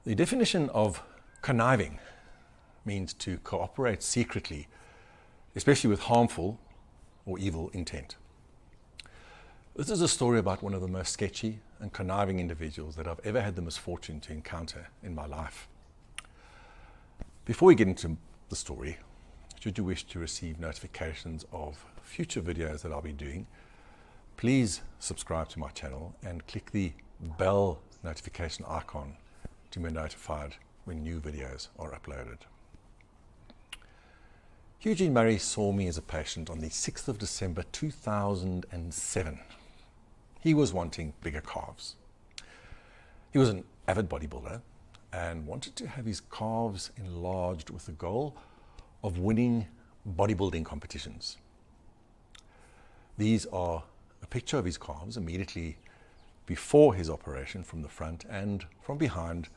The definition of conniving means to cooperate secretly, especially with harmful or evil intent. This is a story about one of the most sketchy and conniving individuals that I've ever had the misfortune to encounter in my life. Before we get into the story, should you wish to receive notifications of future videos that I'll be doing, please subscribe to my channel and click the bell notification icon to be notified when new videos are uploaded. Heugene Murray saw me as a patient on the 6th of December 2007. He was wanting bigger calves. He was an avid bodybuilder and wanted to have his calves enlarged with the goal of winning bodybuilding competitions. These are a picture of his calves immediately before his operation from the front and from behind,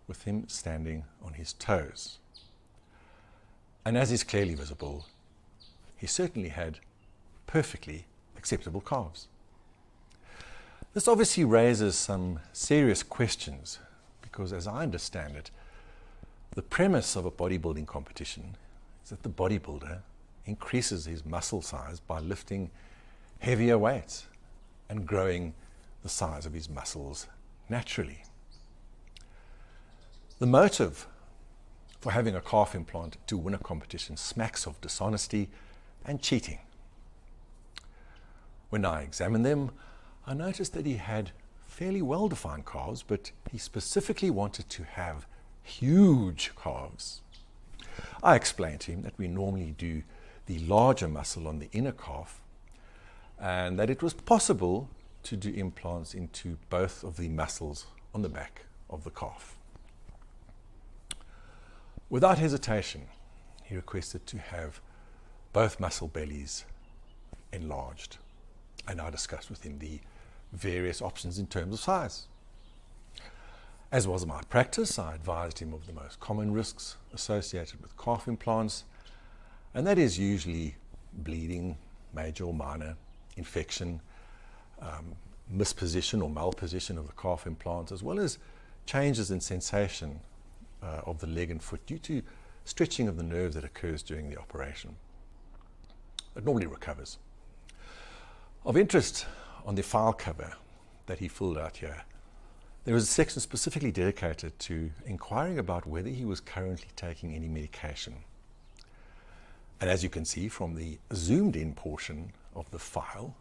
with him standing on his toes. And as is clearly visible, he certainly had perfectly acceptable calves. This obviously raises some serious questions because, as I understand it, the premise of a bodybuilding competition is that the bodybuilder increases his muscle size by lifting heavier weights and growing the size of his muscles naturally. The motive for having a calf implant to win a competition smacks of dishonesty and cheating. When I examined them, I noticed that he had fairly well-defined calves, but he specifically wanted to have huge calves. I explained to him that we normally do the larger muscle on the inner calf and that it was possible to do implants into both of the muscles on the back of the calf. Without hesitation, he requested to have both muscle bellies enlarged, and I discussed with him the various options in terms of size. As was my practice, I advised him of the most common risks associated with calf implants, and that is usually bleeding, major or minor, infection, misposition or malposition of the calf implants, as well as changes in sensation of the leg and foot due to stretching of the nerves that occurs during the operation. It normally recovers. Of interest, on the file cover that he filled out here, there was a section specifically dedicated to inquiring about whether he was currently taking any medication. And as you can see from the zoomed in portion of the file,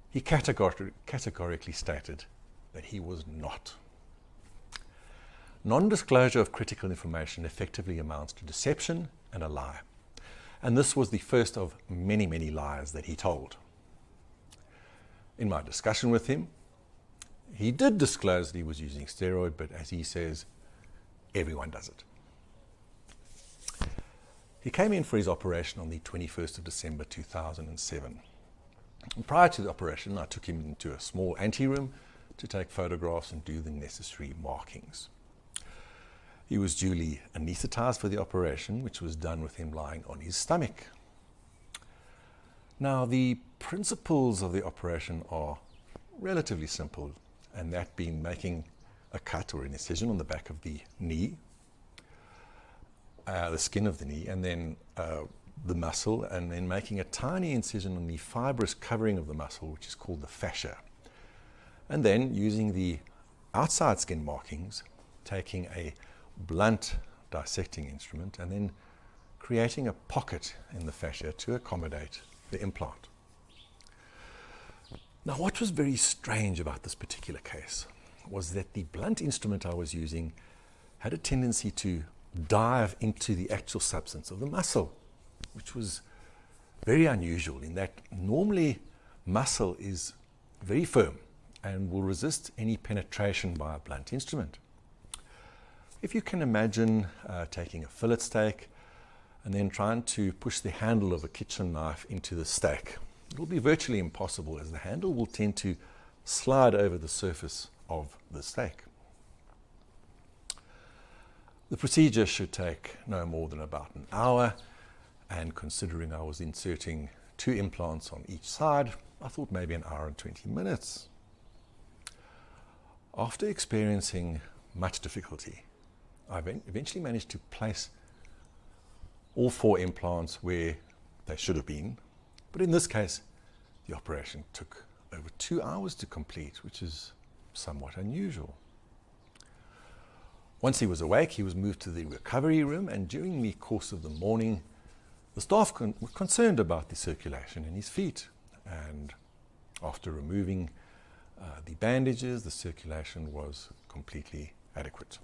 he categorically stated that he was not. Non-disclosure of critical information effectively amounts to deception and a lie. And this was the first of many, many lies that he told. In my discussion with him, he did disclose that he was using steroid, but as he says, everyone does it. He came in for his operation on the 21st of December 2007. And prior to the operation, I took him into a small anteroom to take photographs and do the necessary markings. He was duly anesthetized for the operation, which was done with him lying on his stomach. Now, the principles of the operation are relatively simple, and that being making a cut or an incision on the back of the knee, the skin of the knee, and then the muscle, and then making a tiny incision on the fibrous covering of the muscle, which is called the fascia. And then using the outside skin markings, taking a blunt dissecting instrument and then creating a pocket in the fascia to accommodate the implant. Now, what was very strange about this particular case was that the blunt instrument I was using had a tendency to dive into the actual substance of the muscle, which was very unusual in that normally muscle is very firm and will resist any penetration by a blunt instrument. If you can imagine taking a fillet steak and then trying to push the handle of a kitchen knife into the steak, it will be virtually impossible as the handle will tend to slide over the surface of the steak. The procedure should take no more than about an hour, and considering I was inserting 2 implants on each side, I thought maybe an hour and 20 minutes. After experiencing much difficulty, I eventually managed to place all 4 implants where they should have been. But in this case, the operation took over 2 hours to complete, which is somewhat unusual. Once he was awake, he was moved to the recovery room, and during the course of the morning, the staff were concerned about the circulation in his feet. And after removing the bandages, the circulation was completely adequate.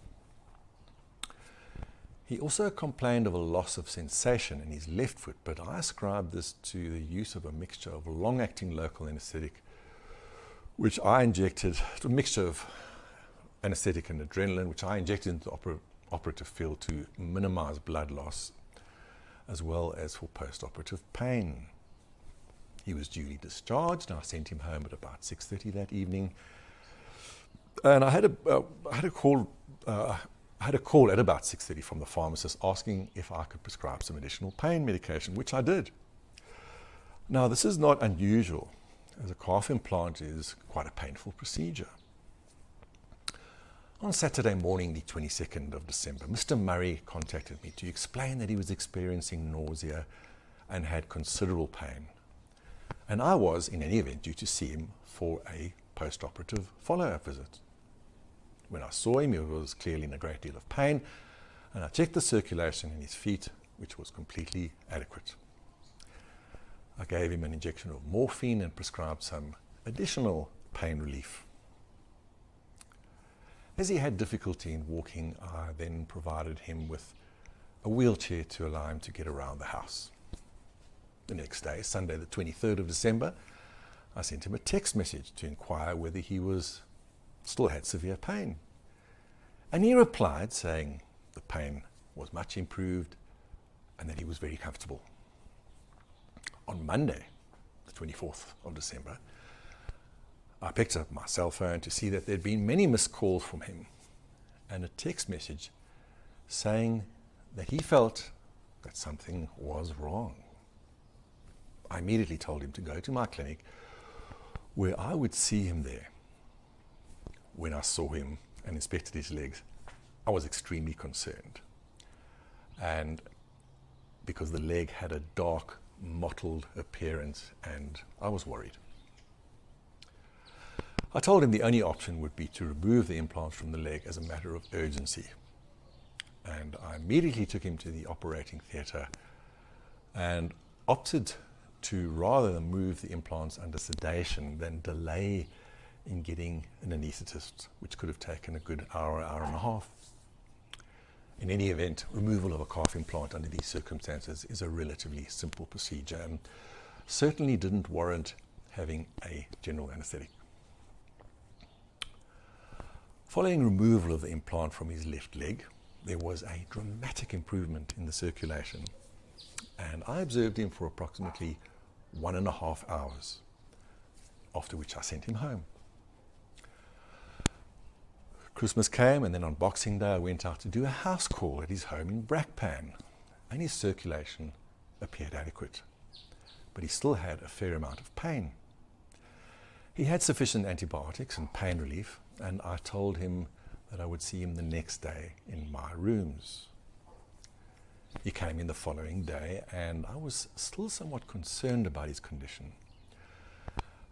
He also complained of a loss of sensation in his left foot, but I ascribed this to the use of a mixture of long-acting local anesthetic, which I injected, a mixture of anesthetic and adrenaline, which I injected into the operative field to minimize blood loss, as well as for post-operative pain. He was duly discharged, and I sent him home at about 6:30 that evening. And I had a call at about 6:30 from the pharmacist asking if I could prescribe some additional pain medication, which I did. Now, this is not unusual, as a calf implant is quite a painful procedure. On Saturday morning, the 22nd of December, Mr. Murray contacted me to explain that he was experiencing nausea and had considerable pain. And I was, in any event, due to see him for a post-operative follow-up visit. When I saw him, he was clearly in a great deal of pain, and I checked the circulation in his feet, which was completely adequate. I gave him an injection of morphine and prescribed some additional pain relief. As he had difficulty in walking, I then provided him with a wheelchair to allow him to get around the house. The next day, Sunday the 23rd of December, I sent him a text message to inquire whether he still had severe pain. And he replied saying the pain was much improved and that he was very comfortable. On Monday, the 24th of December, I picked up my cell phone to see that there had been many missed calls from him and a text message saying that he felt that something was wrong. I immediately told him to go to my clinic where I would see him there. When I saw him and inspected his legs, I was extremely concerned. And because the leg had a dark, mottled appearance, and I was worried. I told him the only option would be to remove the implants from the leg as a matter of urgency. And I immediately took him to the operating theatre and opted to rather than move the implants under sedation than delay in getting an anaesthetist, which could have taken a good hour and a half. In any event, removal of a calf implant under these circumstances is a relatively simple procedure and certainly didn't warrant having a general anesthetic. Following removal of the implant from his left leg, there was a dramatic improvement in the circulation, and I observed him for approximately 1.5 hours, after which I sent him home. Christmas came, and then on Boxing Day I went out to do a house call at his home in Brakpan, and his circulation appeared adequate, but he still had a fair amount of pain. He had sufficient antibiotics and pain relief, and I told him that I would see him the next day in my rooms. He came in the following day, and I was still somewhat concerned about his condition.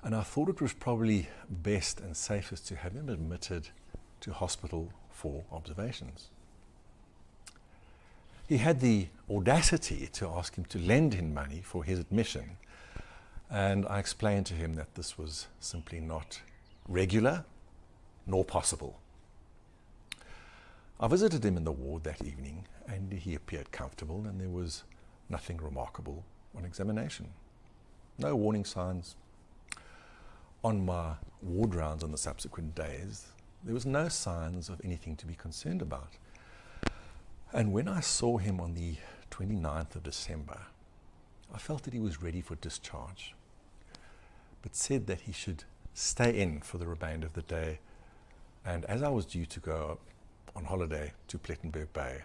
And I thought it was probably best and safest to have him admitted to hospital for observations. He had the audacity to ask him to lend him money for his admission, and I explained to him that this was simply not regular nor possible. I visited him in the ward that evening, and he appeared comfortable, and there was nothing remarkable on examination. No warning signs. On my ward rounds on the subsequent days, there was no signs of anything to be concerned about. And when I saw him on the 29th of December, I felt that he was ready for discharge, but said that he should stay in for the remainder of the day. And as I was due to go on holiday to Plettenberg Bay,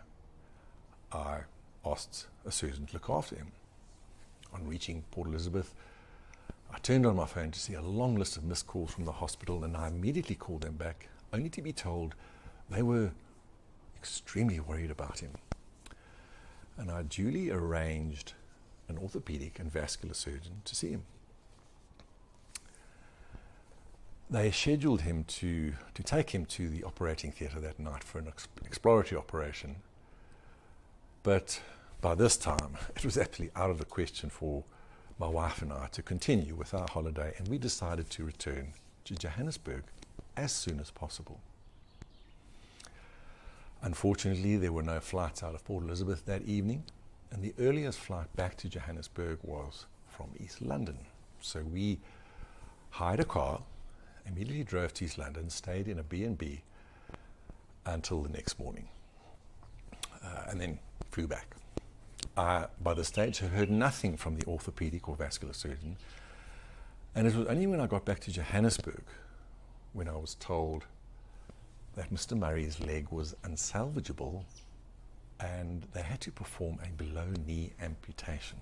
I asked a surgeon to look after him. On reaching Port Elizabeth, I turned on my phone to see a long list of missed calls from the hospital, and I immediately called them back, only to be told They were extremely worried about him. And I duly arranged an orthopedic and vascular surgeon to see him. They scheduled him to take him to the operating theatre that night for an exploratory operation. But by this time, it was absolutely out of the question for my wife and I to continue with our holiday, and we decided to return to Johannesburg as soon as possible. Unfortunately, there were no flights out of Port Elizabeth that evening, and the earliest flight back to Johannesburg was from East London. So we hired a car, immediately drove to East London, stayed in a B&B until the next morning, and then flew back. By this stage, I heard nothing from the orthopedic or vascular surgeon, and it was only when I got back to Johannesburg when I was told that Mr. Murray's leg was unsalvageable and they had to perform a below-knee amputation.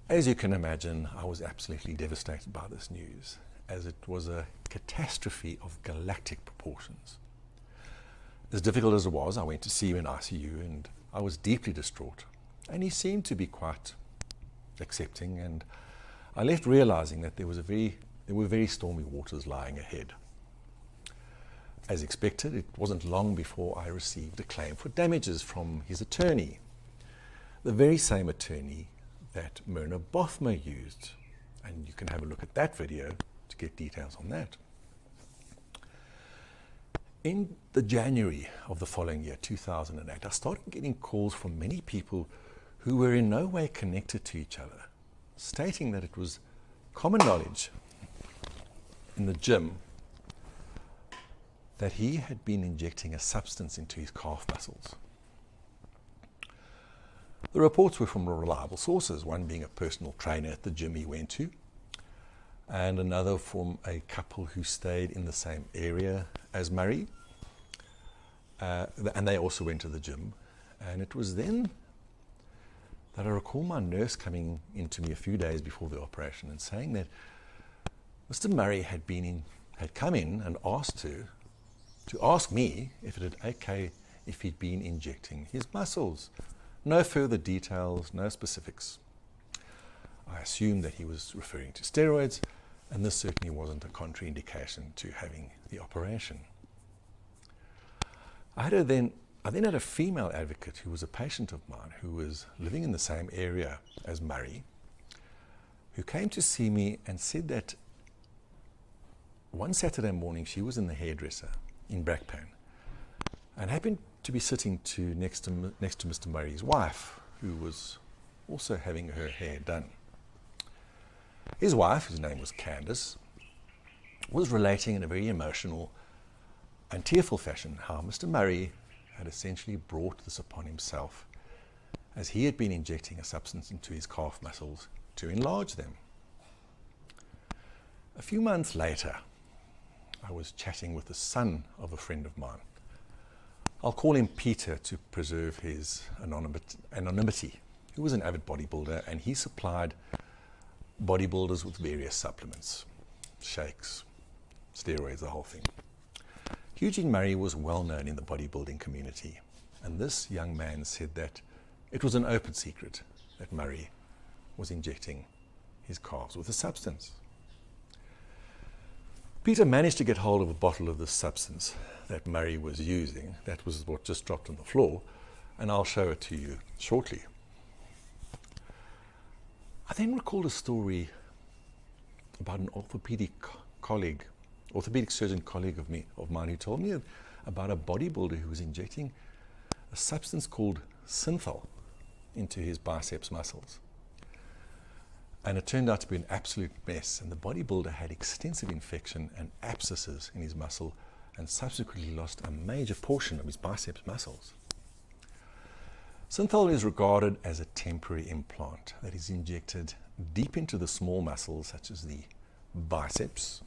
As you can imagine, I was absolutely devastated by this news, as it was a catastrophe of galactic proportions. As difficult as it was, I went to see him in ICU and I was deeply distraught, and he seemed to be quite accepting, and I left realizing that there were very stormy waters lying ahead. As expected, it wasn't long before I received a claim for damages from his attorney, the very same attorney that Myrna Bothmer used, and you can have a look at that video to get details on that. In the January of the following year, 2008, I started getting calls from many people who were in no way connected to each other, stating that it was common knowledge in the gym that he had been injecting a substance into his calf muscles. The reports were from reliable sources, one being a personal trainer at the gym he went to, and another from a couple who stayed in the same area as Murray, and they also went to the gym. And it was then that I recall my nurse coming into me a few days before the operation and saying that Mr. Murray had come in and asked to ask me if it had okay if he'd been injecting his muscles. No further details, no specifics. I assumed that he was referring to steroids, and this certainly wasn't a contraindication to having the operation. I then had a female advocate who was a patient of mine who was living in the same area as Murray, who came to see me and said that one Saturday morning she was in the hairdresser in Brakpan and happened to be sitting next to Mr. Murray's wife, who was also having her hair done. His wife, whose name was Candace, was relating in a very emotional and tearful fashion how Mr. Murray had essentially brought this upon himself, as he had been injecting a substance into his calf muscles to enlarge them. A few months later, I was chatting with the son of a friend of mine. I'll call him Peter to preserve his anonymity, who was an avid bodybuilder, and he supplied bodybuilders with various supplements, shakes, steroids, the whole thing. Heugene Murray was well known in the bodybuilding community, and this young man said that it was an open secret that Murray was injecting his calves with a substance. Peter managed to get hold of a bottle of this substance that Murray was using. That was what just dropped on the floor, and I'll show it to you shortly. I then recalled a story about an orthopedic surgeon colleague of mine who told me about a bodybuilder who was injecting a substance called synthol into his biceps muscles. And it turned out to be an absolute mess, and the bodybuilder had extensive infection and abscesses in his muscle and subsequently lost a major portion of his biceps muscles. Synthol is regarded as a temporary implant that is injected deep into the small muscles such as the biceps,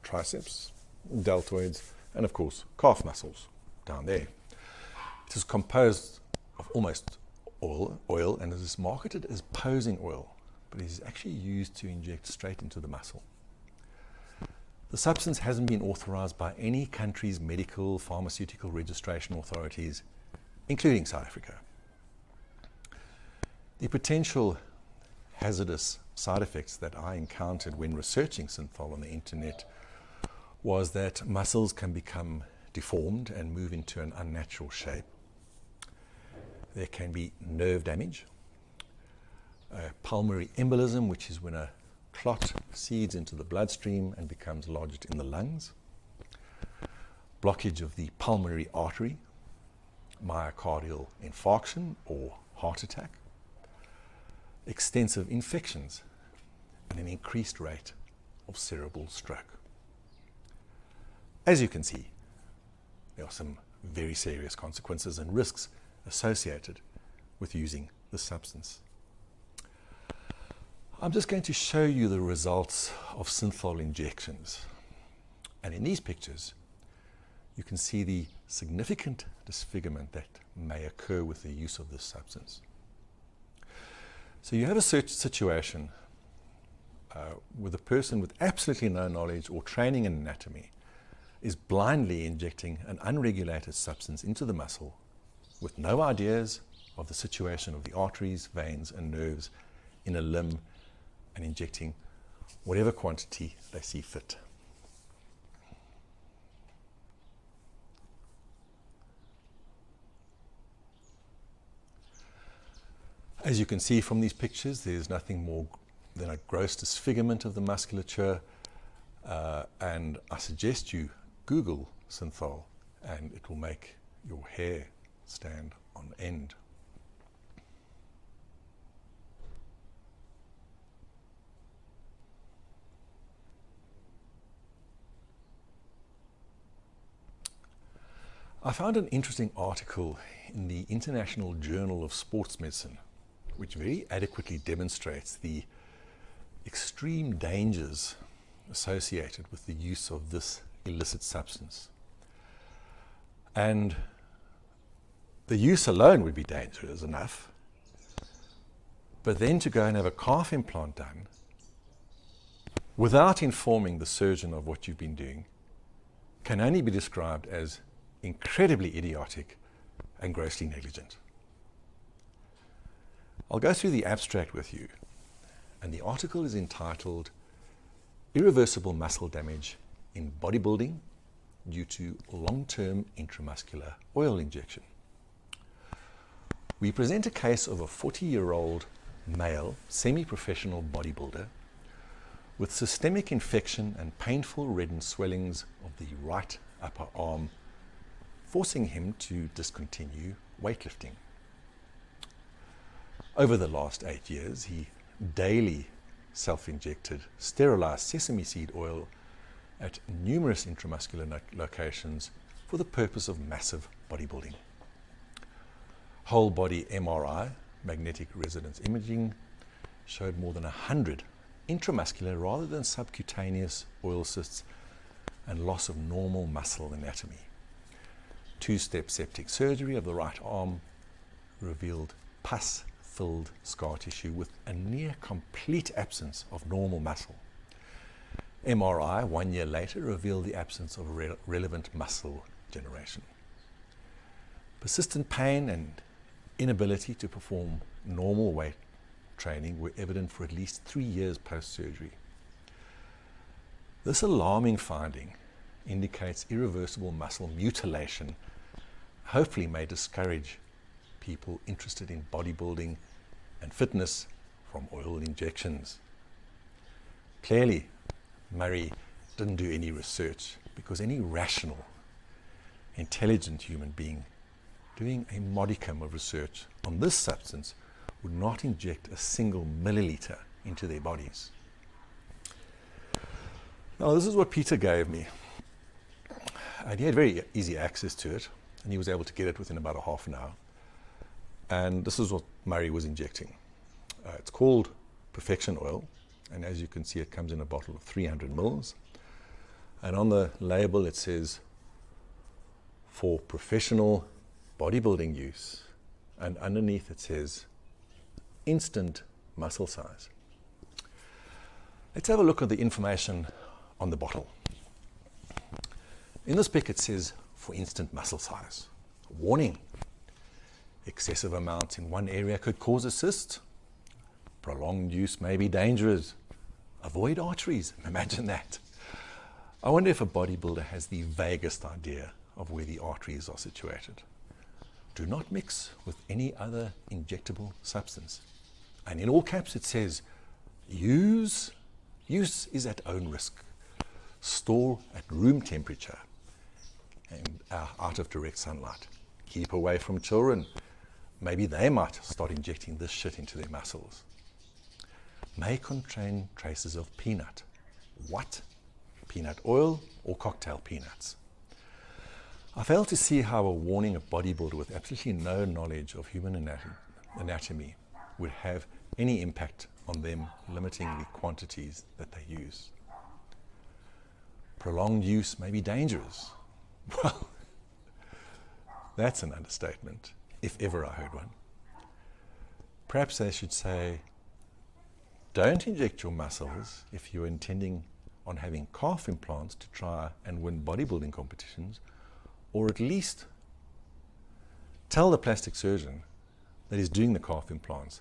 triceps, deltoids, and of course calf muscles down there. It is composed of almost oil and it is marketed as posing oil, but it is actually used to inject straight into the muscle. The substance hasn't been authorized by any country's medical pharmaceutical registration authorities, including South Africa. The potential hazardous side effects that I encountered when researching synthol on the internet was that muscles can become deformed and move into an unnatural shape. There can be nerve damage, pulmonary embolism, which is when a clot seeds into the bloodstream and becomes lodged in the lungs, blockage of the pulmonary artery, myocardial infarction or heart attack, extensive infections, and an increased rate of cerebral stroke. As you can see, there are some very serious consequences and risks associated with using the substance. I'm just going to show you the results of synthol injections. And in these pictures, you can see the significant disfigurement that may occur with the use of this substance. So you have a situation with a person with absolutely no knowledge or training in anatomy is blindly injecting an unregulated substance into the muscle with no ideas of the situation of the arteries, veins, and nerves in a limb, and injecting whatever quantity they see fit. As you can see from these pictures, there's nothing more than a gross disfigurement of the musculature, and I suggest you Google synthol and it will make your hair stand on end. I found an interesting article in the International Journal of Sports Medicine, which very adequately demonstrates the extreme dangers associated with the use of this illicit substance. And the use alone would be dangerous enough, but then to go and have a calf implant done without informing the surgeon of what you've been doing can only be described as incredibly idiotic and grossly negligent. I'll go through the abstract with you, and the article is entitled Irreversible Muscle Damage in Bodybuilding Due to Long-Term Intramuscular Oil Injection. We present a case of a 40-year-old male semi-professional bodybuilder with systemic infection and painful reddened swellings of the right upper arm, forcing him to discontinue weightlifting. Over the last 8 years, he daily self-injected sterilized sesame seed oil at numerous intramuscular locations for the purpose of massive bodybuilding. Whole body MRI, magnetic resonance imaging, showed more than 100 intramuscular rather than subcutaneous oil cysts and loss of normal muscle anatomy. Two-step septic surgery of the right arm revealed pus-filled scar tissue with a near complete absence of normal muscle. MRI 1 year later revealed the absence of relevant muscle generation. Persistent pain and inability to perform normal weight training were evident for at least 3 years post-surgery. This alarming finding indicates irreversible muscle mutilation, hopefully may discourage people interested in bodybuilding and fitness from oil injections. Clearly, Murray didn't do any research, because any rational, intelligent human being doing a modicum of research on this substance would not inject a single milliliter into their bodies. Now, this is what Peter gave me, and he had very easy access to it, and he was able to get it within about a half an hour. And this is what Murray was injecting. It's called Perfection Oil, and as you can see, it comes in a bottle of 300 mils. And on the label it says, for professional bodybuilding use, and underneath it says, instant muscle size. Let's have a look at the information on the bottle. In this pic it says, for instant muscle size. Warning, excessive amounts in one area could cause a cyst. Prolonged use may be dangerous. Avoid arteries. Imagine that. I wonder if a bodybuilder has the vaguest idea of where the arteries are situated. Do not mix with any other injectable substance. And in all caps it says, use is at own risk. Store at room temperature and out of direct sunlight. Keep away from children. Maybe they might start injecting this shit into their muscles. May contain traces of peanut. What? Peanut oil or cocktail peanuts? I fail to see how a warning of bodybuilder with absolutely no knowledge of human anatomy would have any impact on them limiting the quantities that they use. Prolonged use may be dangerous. Well, that's an understatement, if ever I heard one. Perhaps they should say, don't inject your muscles if you're intending on having calf implants to try and win bodybuilding competitions, or at least tell the plastic surgeon that is doing the calf implants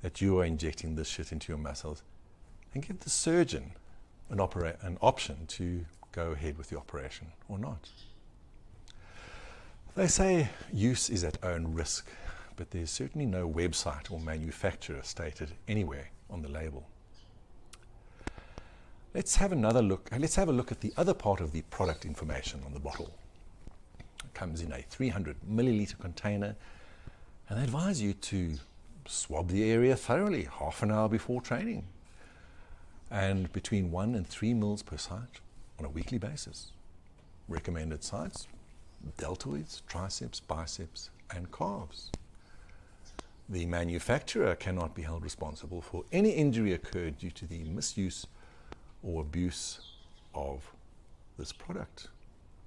that you are injecting this shit into your muscles, and give the surgeon an option to go ahead with the operation or not. They say use is at own risk, but there's certainly no website or manufacturer stated anywhere on the label. Let's have a look at the other part of the product information on the bottle. It comes in a 300 milliliter container, and they advise you to swab the area thoroughly half an hour before training, and between 1 and 3 mils per site on a weekly basis. Recommended sites: deltoids, triceps, biceps, and calves. The manufacturer cannot be held responsible for any injury occurred due to the misuse or abuse of this product.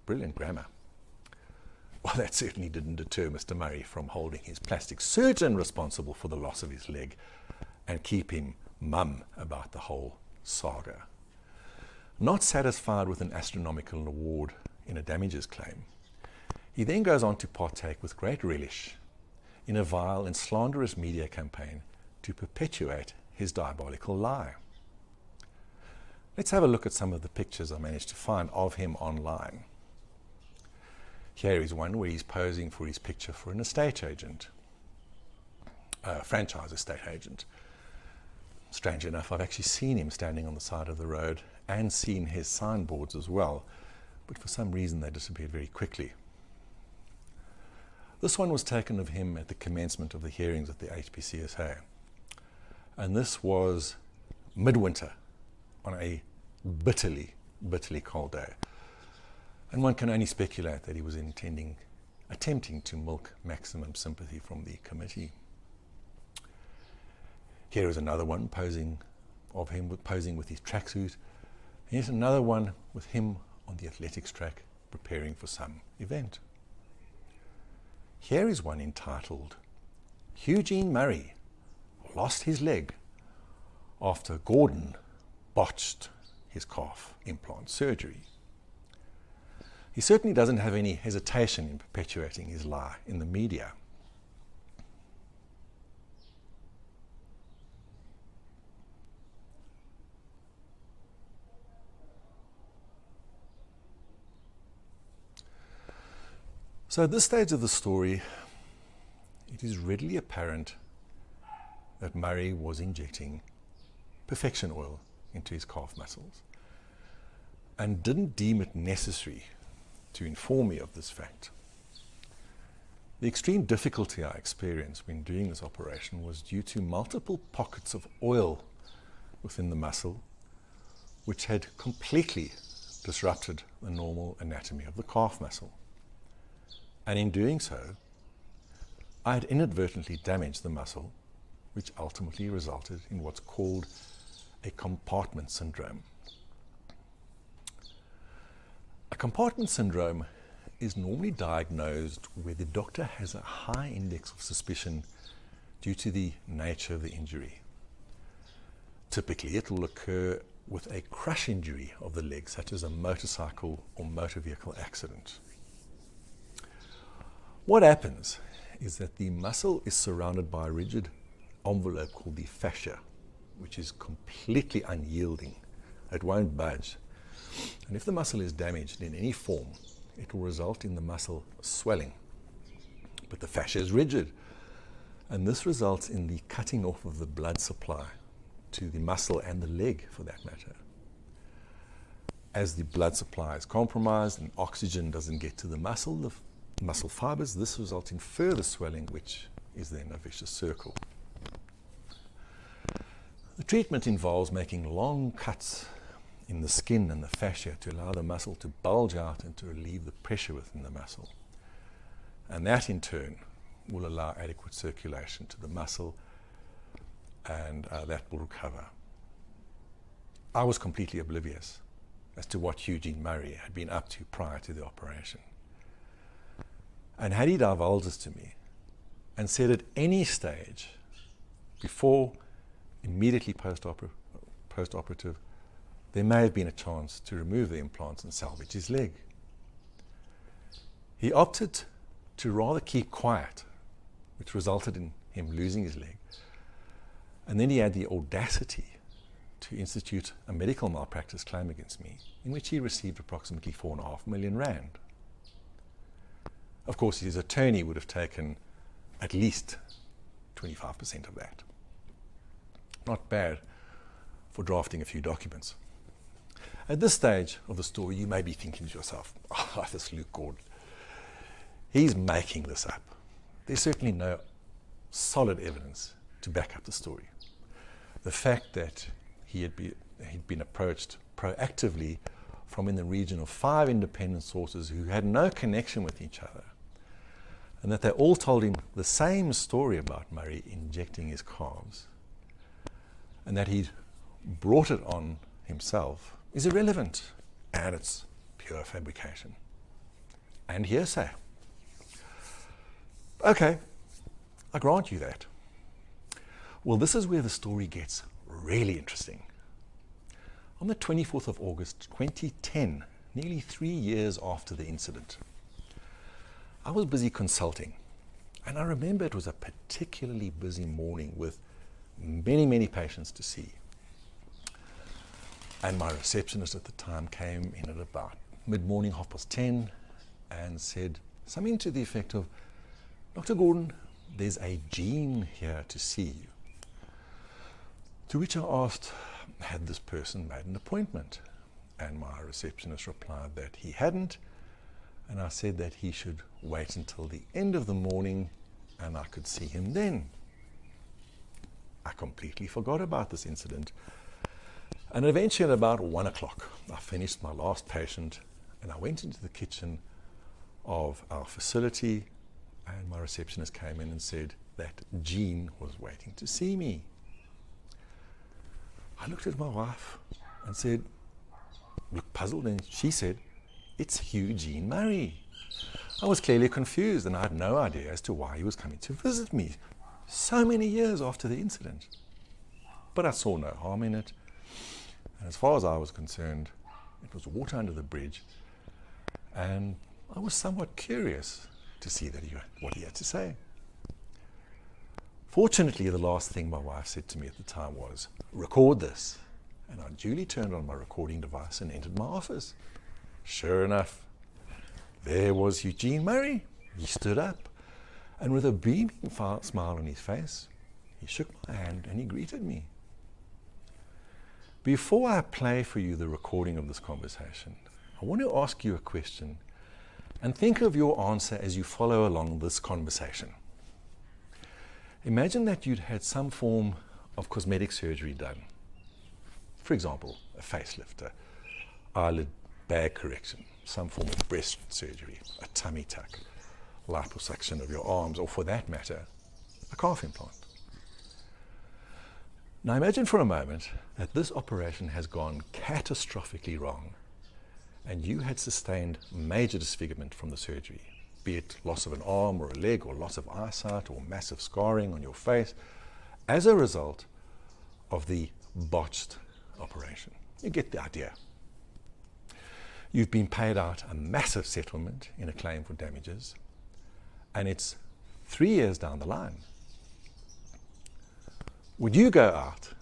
Brilliant grammar. Well, that certainly didn't deter Mr. Murray from holding his plastic surgeon responsible for the loss of his leg and keep him mum about the whole saga. Not satisfied with an astronomical award in a damages claim, he then goes on to partake with great relish in a vile and slanderous media campaign to perpetuate his diabolical lie. Let's have a look at some of the pictures I managed to find of him online. Here is one where he's posing for his picture for an estate agent, a franchise estate agent. Strange enough, I've actually seen him standing on the side of the road and seen his signboards as well, but for some reason they disappeared very quickly. This one was taken of him at the commencement of the hearings at the HPCSA, and this was midwinter on a bitterly cold day. And one can only speculate that he was attempting to milk maximum sympathy from the committee. Here is another one posing with his tracksuit. Here's another one with him on the athletics track preparing for some event. Here is one entitled, Heugene Murray lost his leg after Gordon botched his calf implant surgery. He certainly doesn't have any hesitation in perpetuating his lie in the media. So at this stage of the story, it is readily apparent that Murray was injecting perfection oil into his calf muscles and didn't deem it necessary to inform me of this fact. The extreme difficulty I experienced when doing this operation was due to multiple pockets of oil within the muscle, which had completely disrupted the normal anatomy of the calf muscle. And in doing so, I had inadvertently damaged the muscle, which ultimately resulted in what's called a compartment syndrome. A compartment syndrome is normally diagnosed where the doctor has a high index of suspicion due to the nature of the injury. Typically, it will occur with a crush injury of the leg, such as a motorcycle or motor vehicle accident. What happens is that the muscle is surrounded by a rigid envelope called the fascia, which is completely unyielding. It won't budge. And if the muscle is damaged in any form, it will result in the muscle swelling. But the fascia is rigid, and this results in the cutting off of the blood supply to the muscle and the leg, for that matter. As the blood supply is compromised and oxygen doesn't get to the muscle fibers, this results in further swelling, which is then a vicious circle. The treatment involves making long cuts in the skin and the fascia to allow the muscle to bulge out and to relieve the pressure within the muscle. And that in turn will allow adequate circulation to the muscle, and that will recover. I was completely oblivious as to what Heugene Murray had been up to prior to the operation. And had he divulged this to me and said at any stage, before, immediately post-operative, there may have been a chance to remove the implants and salvage his leg. He opted to rather keep quiet, which resulted in him losing his leg. And then he had the audacity to institute a medical malpractice claim against me, in which he received approximately 4.5 million rand. Of course, his attorney would have taken at least 25% of that. Not bad for drafting a few documents. At this stage of the story, you may be thinking to yourself, oh, this Luke Gordon, he's making this up. There's certainly no solid evidence to back up the story. The fact that he'd been approached proactively from in the region of 5 independent sources who had no connection with each other, and that they all told him the same story about Murray injecting his calves, and that he'd brought it on himself, is irrelevant, and it's pure fabrication and hearsay. Okay, I grant you that. Well, this is where the story gets really interesting. On the 24th of August 2010, nearly 3 years after the incident, I was busy consulting, and I remember it was a particularly busy morning with many patients to see. And my receptionist at the time came in at about mid-morning, 10:30, and said something to the effect of, "Dr. Gordon, there's a Heugene here to see you." To which I asked, had this person made an appointment? And my receptionist replied that he hadn't, and I said that he should wait until the end of the morning and I could see him then. I completely forgot about this incident. And eventually at about 1 o'clock, I finished my last patient and I went into the kitchen of our facility, and my receptionist came in and said that Jean was waiting to see me. I looked at my wife and said, looked puzzled, and she said, "It's Heugene Murray." I was clearly confused, and I had no idea as to why he was coming to visit me so many years after the incident. But I saw no harm in it, and as far as I was concerned, it was water under the bridge, and I was somewhat curious to see what he had to say. Fortunately, the last thing my wife said to me at the time was, "Record this." And I duly turned on my recording device and entered my office. Sure enough, there was Heugene Murray. He stood up, and with a beaming smile on his face, he shook my hand and he greeted me. Before I play for you the recording of this conversation, I want to ask you a question, and think of your answer as you follow along this conversation. Imagine that you'd had some form of cosmetic surgery done. For example, a facelift, a eyelid bag correction, some form of breast surgery, a tummy tuck, liposuction of your arms, or for that matter, a calf implant. Now imagine for a moment that this operation has gone catastrophically wrong and you had sustained major disfigurement from the surgery, be it loss of an arm or a leg, or loss of eyesight, or massive scarring on your face as a result of the botched operation. You get the idea. You've been paid out a massive settlement in a claim for damages, and it's 3 years down the line. Would you go out,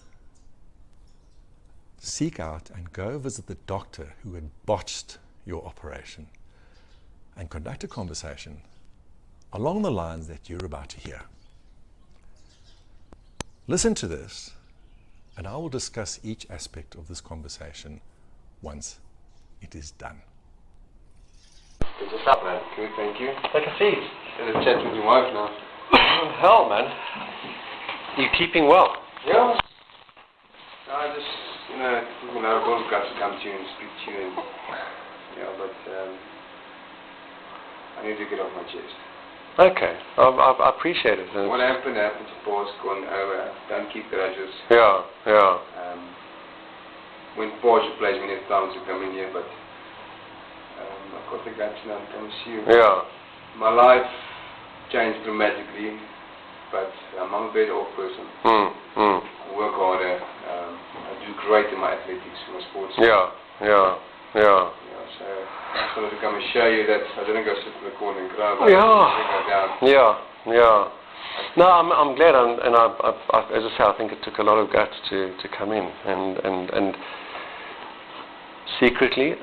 seek out and go visit the doctor who had botched your operation and conduct a conversation along the lines that you're about to hear? Listen to this, and I will discuss each aspect of this conversation once it is done. What's up, man? Good, thank you. Take a seat. Gonna chat with your wife now. Hell, man. You keeping well? Yeah. I just, I've always got to come to you and speak to you, and but I need to get off my chest. Okay, I appreciate it. What happened, to pause, gone over. Don't keep grudges. Yeah. When pause replace me next time to come in here, but I've got the guts now to come and see you. Yeah. My life changed dramatically, but I'm a better off person. I work harder. I do great in my athletics, in my sports. Yeah. So I just wanted to come and show you that I didn't go sit in the corner and cry. But Yeah. No, I'm glad, and I, as I say, I think it took a lot of guts to come in, and secretly,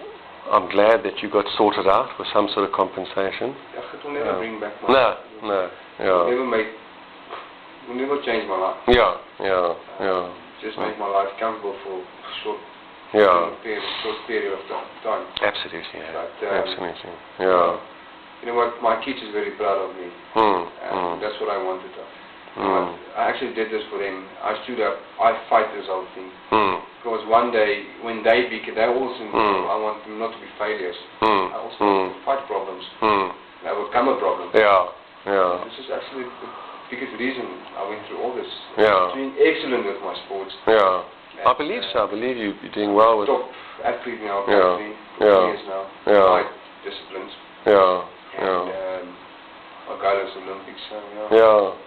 I'm glad that you got sorted out with some sort of compensation. It will never bring back my life. No. Will never change my life. Yeah. Just make my life comfortable for short period of time. Absolutely, yeah. But, absolutely, yeah. You know what? My kids is very proud of me, and that's what I wanted. I actually did this for them. I stood up. I fight this whole thing because one day when they become, they also. I want them not to be failures. I also want to fight problems. And overcome a problem. Yeah. This is actually the biggest reason I went through all this. Yeah. Doing excellent with my sports. Yeah. I believe so. I believe you're doing well with. Top athlete now, for years now. Yeah. My disciplines. And my goal is Olympics. Yeah.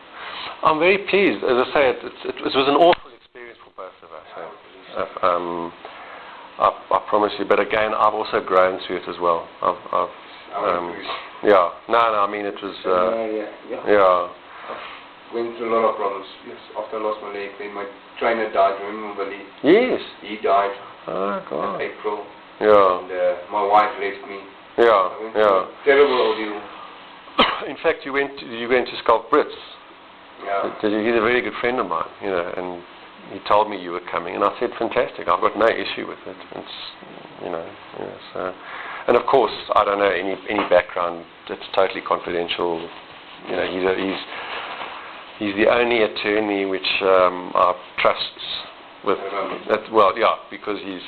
I'm very pleased. As I say, it was an awful experience for both of us. I promise you. But again, I've also grown through it as well. Yeah. No. I mean, it was. Yeah. Went through a lot of problems. Yes, after I lost my leg, then my trainer died. Remember Billy? Yes. He died. Oh God. In April. Yeah. And my wife left me. Yeah. Terrible ordeal. In fact, you went to Sculpt Brits. Yeah. He's a very good friend of mine, and he told me you were coming, and I said, fantastic. I've got no issue with it. It's, so, and of course, I don't know any background. It's totally confidential. He's the only attorney which I trust with. Because he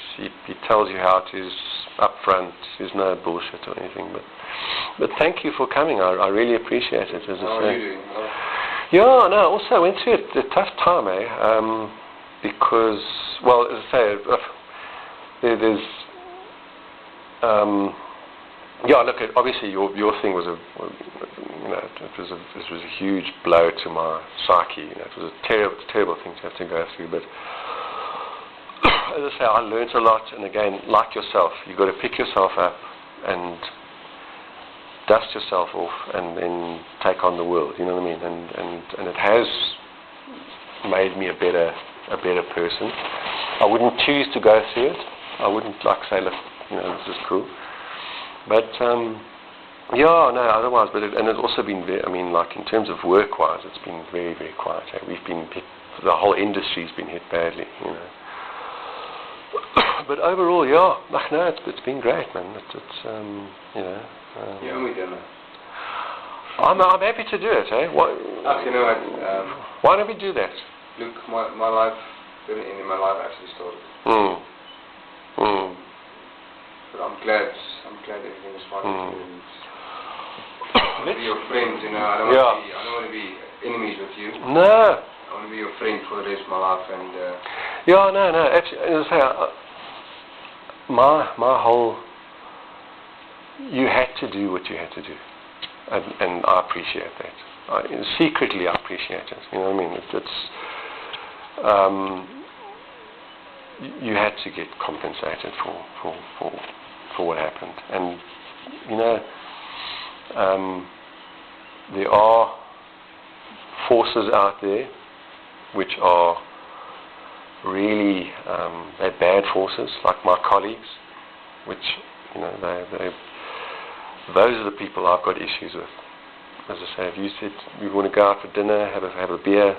tells you how it is up front. There's no bullshit or anything. But thank you for coming. I really appreciate it. As I say. You doing? Yeah. No. Also, I went through a tough time, because, well, as I say, there's. Look. Obviously, your thing was this was a huge blow to my psyche. It was a terrible thing to have to go through. But as I say, I learned a lot. And again, like yourself, you've got to pick yourself up and dust yourself off, and then take on the world. You know what I mean? And it has made me a better person. I wouldn't choose to go through it. I wouldn't say, look, this is cool. But otherwise, and it's also been very, in terms of work-wise, it's been very, very quiet. We've been hit, the whole industry's been hit badly, But overall, it's been great, man. We done it. I'm happy to do it, Why don't we do that? Look, my life didn't end. My life actually started. But I'm glad everything is fine. Be your friends, I don't want to be enemies with you. No. I want to be your friend for the rest of my life, and. No. Actually, as I say, my whole. You had to do what you had to do, and I appreciate that. Secretly, I appreciate it. You know what I mean? you had to get compensated for what happened. And you know, there are forces out there which are really they're bad forces, like my colleagues, which you know those are the people I've got issues with. As I say, if you said you want to go out for dinner, have a beer,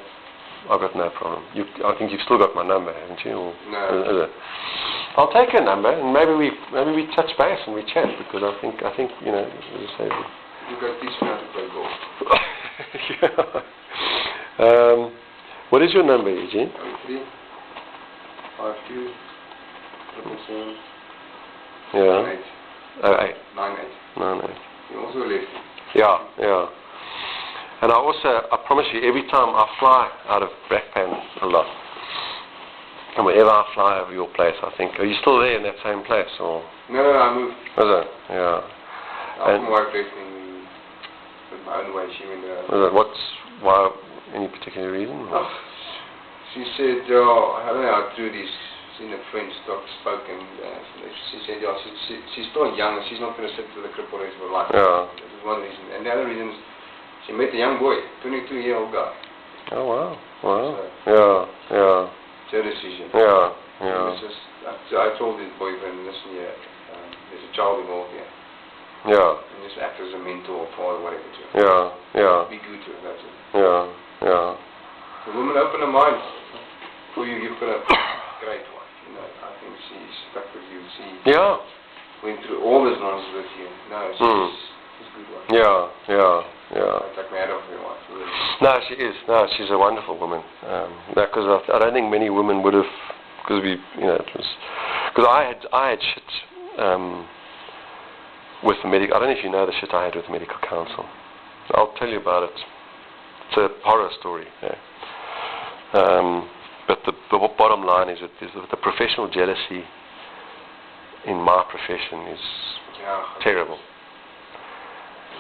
I've got no problem. I think you've still got my number, haven't you? Or, No. I'll take your number and maybe we touch base and we chat, because I think you know, as I say. You go teach me how to play golf. Yeah. What is your number, Eugene? 03 52 777 Yeah. 98 08. 98. 98. You also left. Yeah. And I promise you, every time I fly out of Blackpan a lot, and whenever I fly over your place, I think, are you still there in that same place, or? No, I moved. Was it? Yeah. After my wife left me with my own way, she went. Why? Any particular reason? Oh, she said, I don't know how true this. In a French spoken, she said, she's still young and she's not going to sit with a cripple rest of her life. Yeah. That was one reason. And the other reason is she met a young boy, 22-year-old guy. Oh, wow. Wow. So, Yeah. It's her decision. Yeah. I told his boyfriend, listen here, there's a child involved here. Yeah. And just act as a mentor or father, whatever to her. Yeah. Be good to her, that's it. Yeah. The woman opened her mind. For you, you've got a great wife. You know, I think she's stuck with you. She went through all this nonsense with you. No, she's a good one. Yeah. I take my hat off for your wife. Really. No, she is. No, she's a wonderful woman. Because I don't think many women would have, because because I had shit with the medical. I don't know if you know the shit I had with the medical council. I'll tell you about it. It's a horror story. Yeah. But the bottom line is that the professional jealousy in my profession is terrible.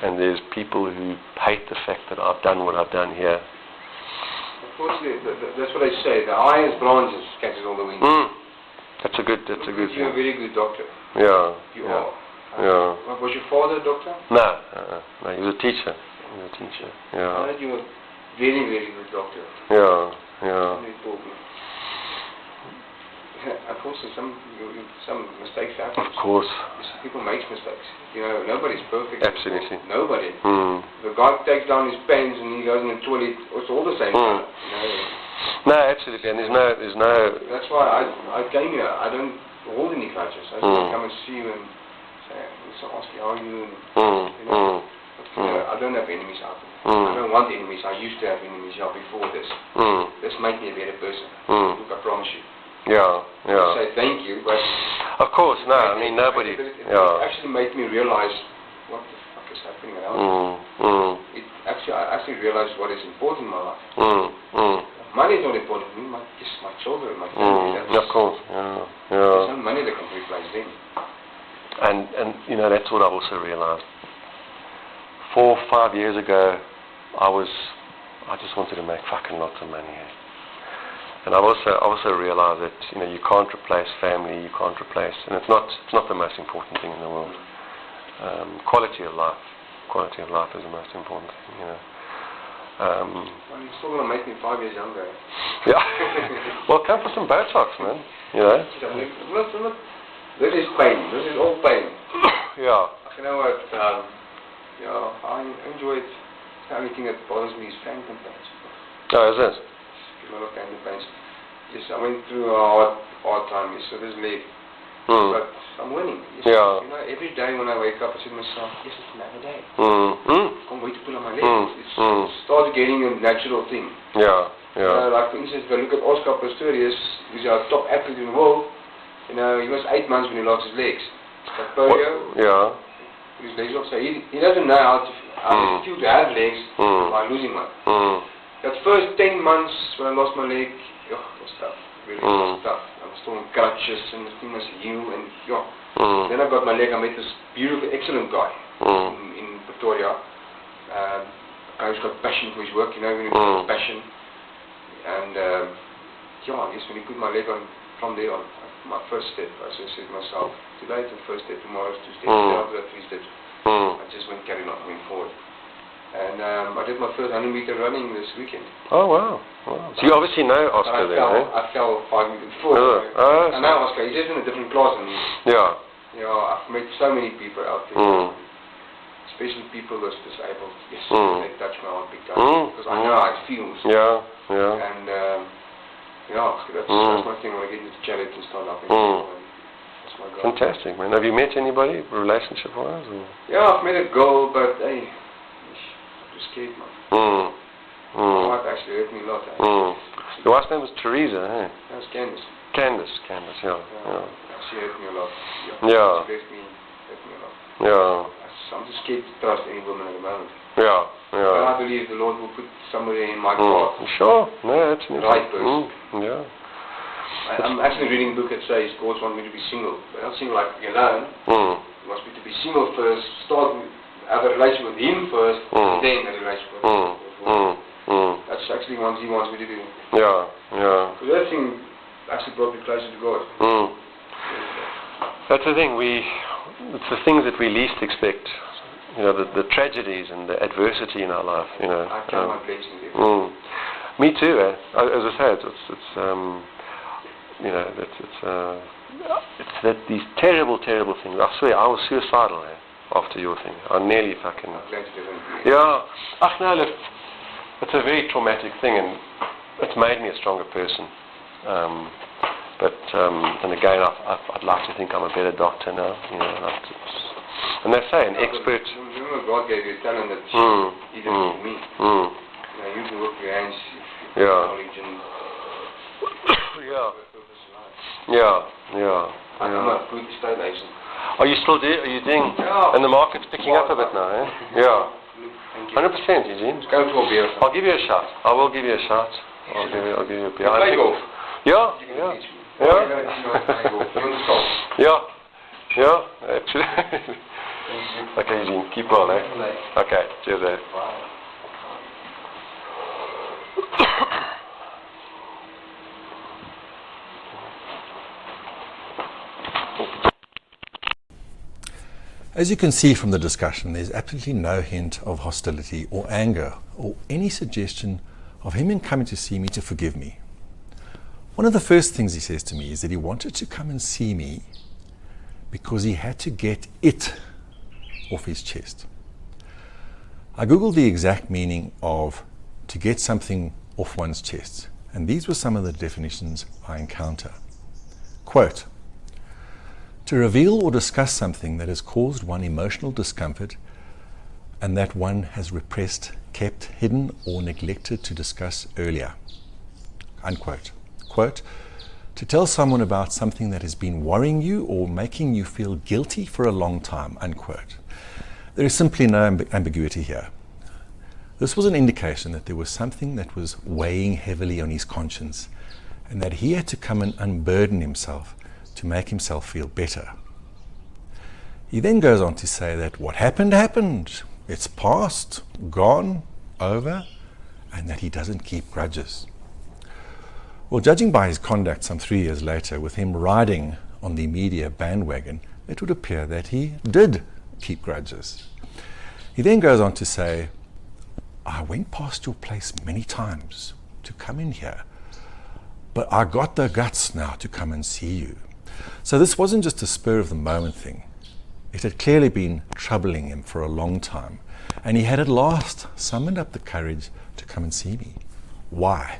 And there's people who hate the fact that I've done what I've done here. Unfortunately, that's what I say. The iron branches catches all the wind. That's a good You're thing. a very good doctor. Yeah. You are. Yeah. Was your father a doctor? No, he was a teacher. Yeah. I heard you were a very, very good doctor. Yeah. Very told me. Unfortunately, some mistakes happen. Of course. People make mistakes. You know, nobody's perfect. Absolutely. Nobody. The guy takes down his pens and he goes in the toilet. It's all the same. You know. No, absolutely. And there's no. That's why I came here. I don't hold any grudges. I just come and see you and say, ask you how are you. You know, I don't have enemies out there. I don't want enemies. I used to have enemies before this. This made me a better person. Look, I promise you. Yeah. I say thank you, but of course, no. I mean, nobody. It actually made me realize what the fuck is happening around me. I actually realized what is important in my life. Money is not important to me. Just my children, my family. Of course. Yeah. There's no money that can replace them. And you know, that's what I've also realized. 4 or 5 years ago, I just wanted to make fucking lots of money. And I've also realized that, you know, you can't replace family, you can't replace, and it's not the most important thing in the world. Quality of life is the most important thing, you know. Well, you're still going to make me 5 years younger. Yeah. Well, come for some Botox, man. You know. Look, this is pain. This is all pain. Yeah. You know what? I enjoy it. The only thing that bothers me is pain complaints. Oh, is it? A lot of pain complaints. Yes, I went through a hard time. So this leg. But I'm winning. Yes, Yeah. You know, every day when I wake up, I say to myself, yes, it's another day. Can't wait to pull on my leg. It starts getting a natural thing. Yeah. Like for instance, if I look at Oscar Pistorius, who's our top athlete in the world, you know, he was 8 months when he lost his legs. But polio, his legs off, so he doesn't know how to feel to have legs by losing one. That first 10 months when I lost my leg, it was tough. Really tough. I was still on crutches and the thing was healed and Then I got my leg. I met this beautiful, excellent guy in Pretoria. A guy who's got passion for his work, you know, when he's got passion. And yes, when he put my leg on from there on, my first step, I just said to myself, today is the first step, tomorrow is 2 steps, after that 3 steps. I just went carrying on, went forward. And I did my first 100-meter running this weekend. Oh, wow. So you obviously know Oscar then, eh? I fell 5 meters forward. I know Oscar, he's just in a different class than me. Yeah. You know, I've met so many people out there, especially people that's disabled. Yes, they touch my heart big time, because I know how it feels. Yeah. And that's my thing when I get into charity and start helping people. That's my goal. Fantastic, man. Have you met anybody relationship-wise? Yeah, I've met a girl, but hey, I'm just scared, man. My wife actually hurt me a lot. Your wife's name was Teresa, eh? That's Candace. Candace, yeah. She hurt me a lot. Yeah. She hurt me a lot. Yeah. I'm just scared to trust any woman at the moment. Yeah. But I believe the Lord will put somebody in my path. Sure. No, that's the right person. Yeah. I'm actually reading a book that says God wants me to be single. But not single like alone. He wants me to be single first, have a relation with Him first, then a relation with Him. That's actually what He wants me to do. Yeah. Because that thing actually brought me closer to God. That's the thing. It's the things that we least expect. You know, the tragedies and the adversity in our life. You know. I count my blessings. Me too. As I say, it's that these terrible things. I swear, I was suicidal after your thing. I nearly fucking. Yeah. No, look, it's a very traumatic thing, and it's made me a stronger person. And again, I'd like to think I'm a better doctor now. You know, and they say an expert. Remember, God gave you a talent that He didn't give me. You can work your hands, knowledge, and I'm a good estate agent. Are you still doing? Are you doing? Yeah. And the market's picking up a bit now, eh? Yeah. 100%, Eugene. Let's go for a beer. I'll give you a shot. I will give you a shot. I'll give you a beer. Play golf. Yeah. Yeah, absolutely. Okay, Eugene, keep on, eh? Okay, cheers, eh? As you can see from the discussion, there's absolutely no hint of hostility or anger or any suggestion of him in coming to see me to forgive me. One of the first things he says to me is that he wanted to come and see me because he had to get it off his chest. I googled the exact meaning of to get something off one's chest, and these were some of the definitions I encounter. Quote, to reveal or discuss something that has caused one emotional discomfort and that one has repressed, kept, hidden, or neglected to discuss earlier. Unquote. Quote, to tell someone about something that has been worrying you or making you feel guilty for a long time. Unquote. There is simply no ambiguity here. This was an indication that there was something that was weighing heavily on his conscience and that he had to come and unburden himself to make himself feel better. He then goes on to say that what happened, happened. It's past, gone, over, and that he doesn't keep grudges. Well, judging by his conduct some 3 years later, with him riding on the media bandwagon, it would appear that he did keep grudges. He then goes on to say, I went past your place many times to come in here, but I got the guts now to come and see you. So this wasn't just a spur of the moment thing. It had clearly been troubling him for a long time, and he had at last summoned up the courage to come and see me. Why?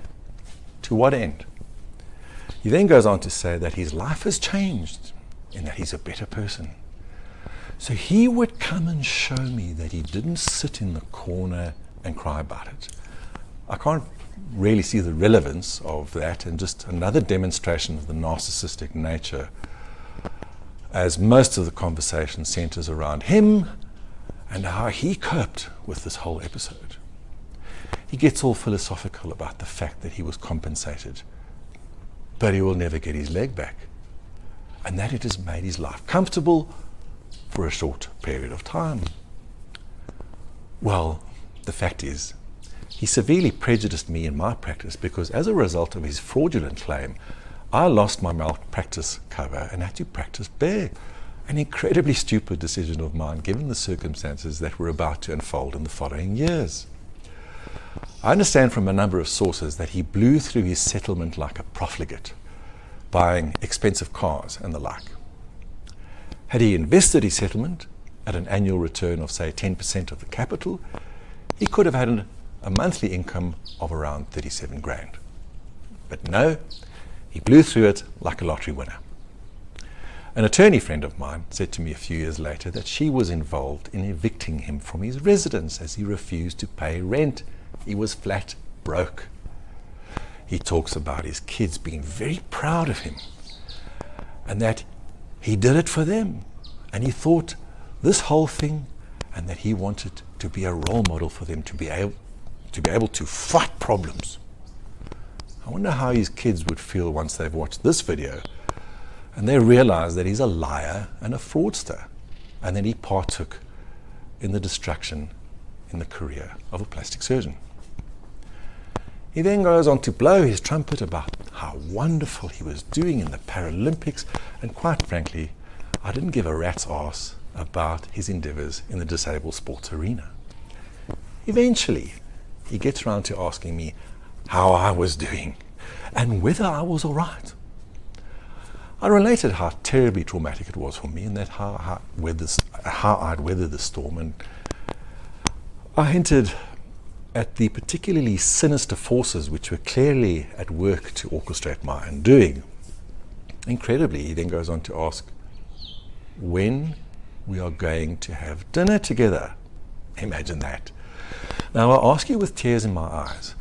To what end? He then goes on to say that his life has changed and that he's a better person. So he would come and show me that he didn't sit in the corner and cry about it. I can't really see the relevance of that, and just another demonstration of the narcissistic nature, as most of the conversation centers around him and how he coped with this whole episode. He gets all philosophical about the fact that he was compensated, but he will never get his leg back, and that it has made his life comfortable for a short period of time. Well, the fact is, he severely prejudiced me in my practice because as a result of his fraudulent claim, I lost my malpractice cover and had to practice bare. An incredibly stupid decision of mine, given the circumstances that were about to unfold in the following years. I understand from a number of sources that he blew through his settlement like a profligate, buying expensive cars and the like. Had he invested his settlement at an annual return of, say, 10% of the capital, he could have had a monthly income of around 37 grand. But no, he blew through it like a lottery winner. An attorney friend of mine said to me a few years later that she was involved in evicting him from his residence as he refused to pay rent. He was flat broke. He talks about his kids being very proud of him and that he did it for them. And he thought this whole thing, and that he wanted to be a role model for them, to be able to fight problems. I wonder how his kids would feel once they've watched this video and they realize that he's a liar and a fraudster, and that he partook in the destruction in the career of a plastic surgeon. He then goes on to blow his trumpet about how wonderful he was doing in the Paralympics, and quite frankly, I didn't give a rat's ass about his endeavors in the disabled sports arena. Eventually, he gets around to asking me how I was doing and whether I was all right. I related how terribly traumatic it was for me, and that how I'd weathered the storm, and I hinted at the particularly sinister forces which were clearly at work to orchestrate my undoing. Incredibly, he then goes on to ask when we are going to have dinner together. Imagine that. Now I ask you with tears in my eyes,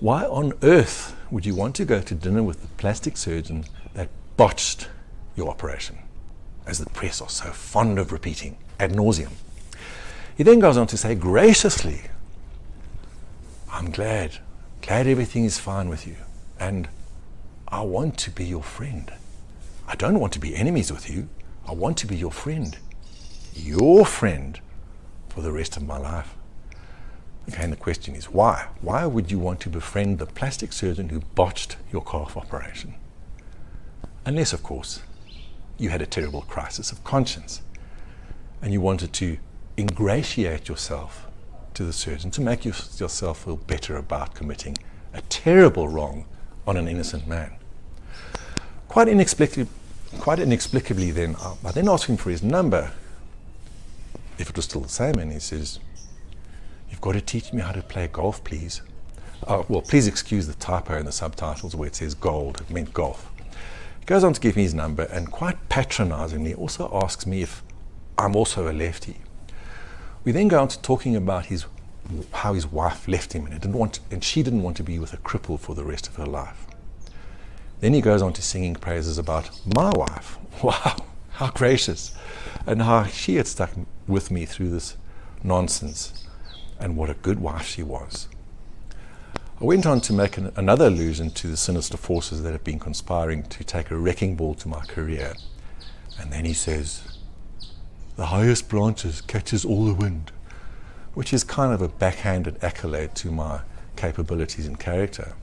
why on earth would you want to go to dinner with the plastic surgeon that botched your operation, as the press are so fond of repeating ad nauseum? He then goes on to say graciously, I'm glad everything is fine with you, and I want to be your friend. I don't want to be enemies with you. I want to be your friend for the rest of my life. Okay, and the question is why? Why would you want to befriend the plastic surgeon who botched your calf operation? Unless, of course, you had a terrible crisis of conscience and you wanted to ingratiate yourself to the surgeon to make yourself feel better about committing a terrible wrong on an innocent man. Quite inexplicably then, I then asked him for his number, if it was still the same, and he says, you've got to teach me how to play golf, please. Well, please excuse the typo in the subtitles where it says gold. It meant golf. He goes on to give me his number and quite patronizingly also asks me if I'm also a lefty. We then go on to talking about how his wife left him and she didn't want to be with a cripple for the rest of her life. Then he goes on to singing praises about my wife. Wow, how gracious. And how she had stuck with me through this nonsense, and what a good wife she was. I went on to make another allusion to the sinister forces that have been conspiring to take a wrecking ball to my career. And then he says, the highest branches catches all the wind, which is kind of a backhanded accolade to my capabilities and character.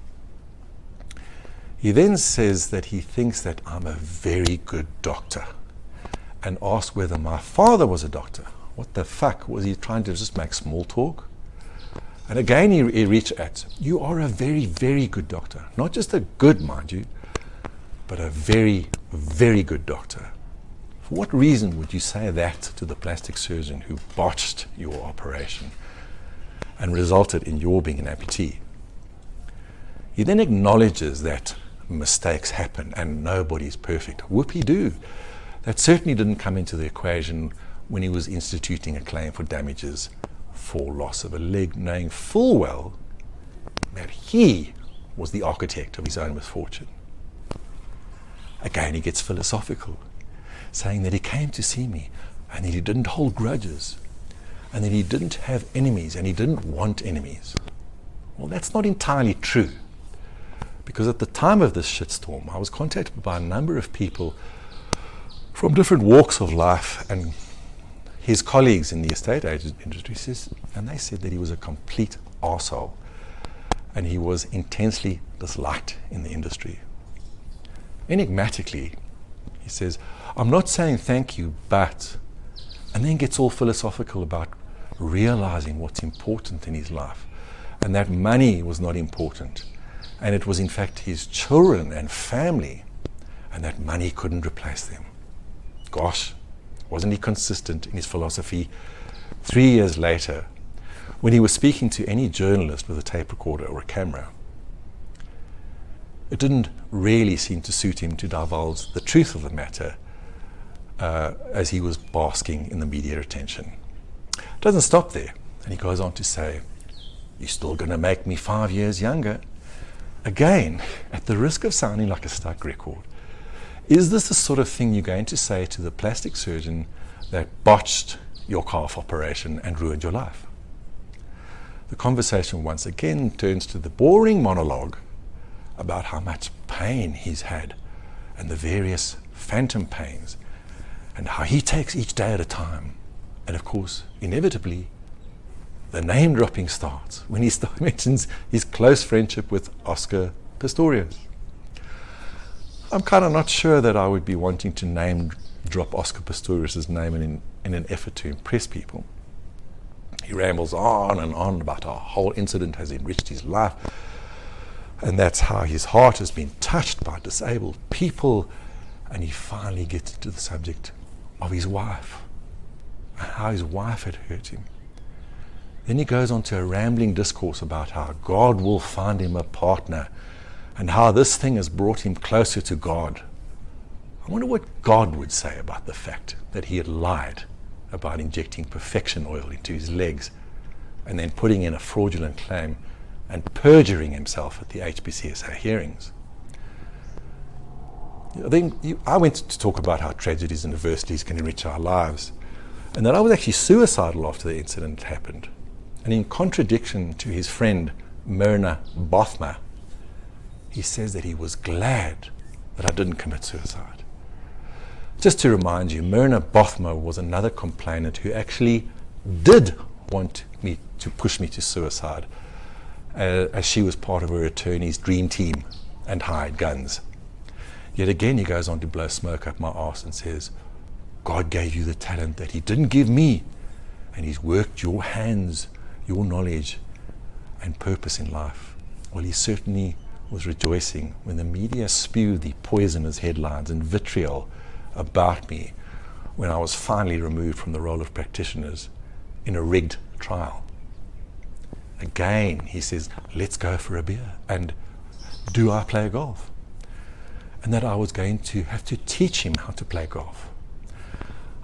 He then says that he thinks that I'm a very good doctor, and asks whether my father was a doctor. What the fuck? Was he trying to just make small talk? And again he reached at, you are a very, very good doctor. Not just a good, mind you, but a very, very good doctor. For what reason would you say that to the plastic surgeon who botched your operation and resulted in your being an amputee? He then acknowledges that mistakes happen and nobody's perfect. Whoopie-doo. That certainly didn't come into the equation when he was instituting a claim for damages for loss of a leg, knowing full well that he was the architect of his own misfortune. Again, he gets philosophical, saying that he came to see me and that he didn't hold grudges and that he didn't have enemies and he didn't want enemies. Well, that's not entirely true, because at the time of this shitstorm, I was contacted by a number of people from different walks of life and his colleagues in the estate agent industry, and they said that he was a complete arsehole and he was intensely disliked in the industry. Enigmatically, he says, I'm not saying thank you, but, and then gets all philosophical about realizing what's important in his life, and that money was not important, and it was in fact his children and family, and that money couldn't replace them. Gosh, wasn't he consistent in his philosophy? 3 years later, when he was speaking to any journalist with a tape recorder or a camera, it didn't really seem to suit him to divulge the truth of the matter as he was basking in the media attention. It doesn't stop there, and he goes on to say, you're still going to make me 5 years younger. Again, at the risk of sounding like a stuck record, is this the sort of thing you're going to say to the plastic surgeon that botched your calf operation and ruined your life? The conversation once again turns to the boring monologue about how much pain he's had and the various phantom pains and how he takes each day at a time. And of course, inevitably, the name dropping starts when he mentions his close friendship with Oscar Pistorius. I'm kind of not sure that I would be wanting to name drop Oscar Pistorius' name in an effort to impress people. He rambles on and on about how a whole incident has enriched his life, and that's how his heart has been touched by disabled people, and he finally gets into the subject of his wife, and how his wife had hurt him. Then he goes on to a rambling discourse about how God will find him a partner, and how this thing has brought him closer to God. I wonder what God would say about the fact that he had lied about injecting perfection oil into his legs and then putting in a fraudulent claim and perjuring himself at the HPCSA hearings. I went to talk about how tragedies and adversities can enrich our lives, and that I was actually suicidal after the incident happened. And in contradiction to his friend Myrna Bothma, he says that he was glad that I didn't commit suicide. Just to remind you, Myrna Bothma was another complainant who actually did want me to push me to suicide, as she was part of her attorney's dream team and hired guns. Yet again, he goes on to blow smoke up my arse and says, God gave you the talent that he didn't give me, and he's worked your hands, your knowledge and purpose in life. Well, he certainly was rejoicing when the media spewed the poisonous headlines and vitriol about me when I was finally removed from the role of practitioners in a rigged trial. Again, he says, let's go for a beer, and do I play golf? And that I was going to have to teach him how to play golf.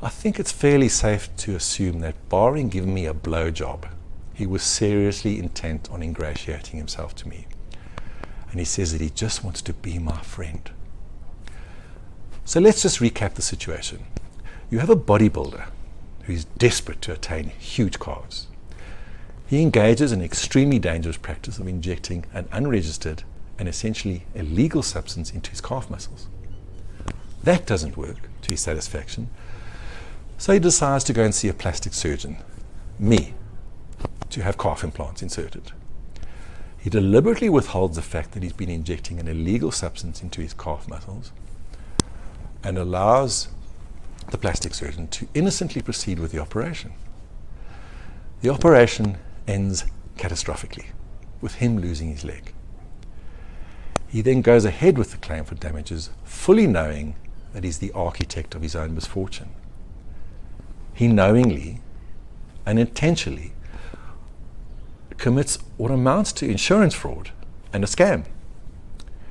I think it's fairly safe to assume that barring giving me a blowjob, he was seriously intent on ingratiating himself to me. And he says that he just wants to be my friend. So let's just recap the situation. You have a bodybuilder who's desperate to attain huge calves. He engages in an extremely dangerous practice of injecting an unregistered and essentially illegal substance into his calf muscles. That doesn't work to his satisfaction. So he decides to go and see a plastic surgeon, me, to have calf implants inserted. He deliberately withholds the fact that he's been injecting an illegal substance into his calf muscles and allows the plastic surgeon to innocently proceed with the operation. The operation ends catastrophically, with him losing his leg. He then goes ahead with the claim for damages, fully knowing that he's the architect of his own misfortune. He knowingly and intentionally commits what amounts to insurance fraud and a scam.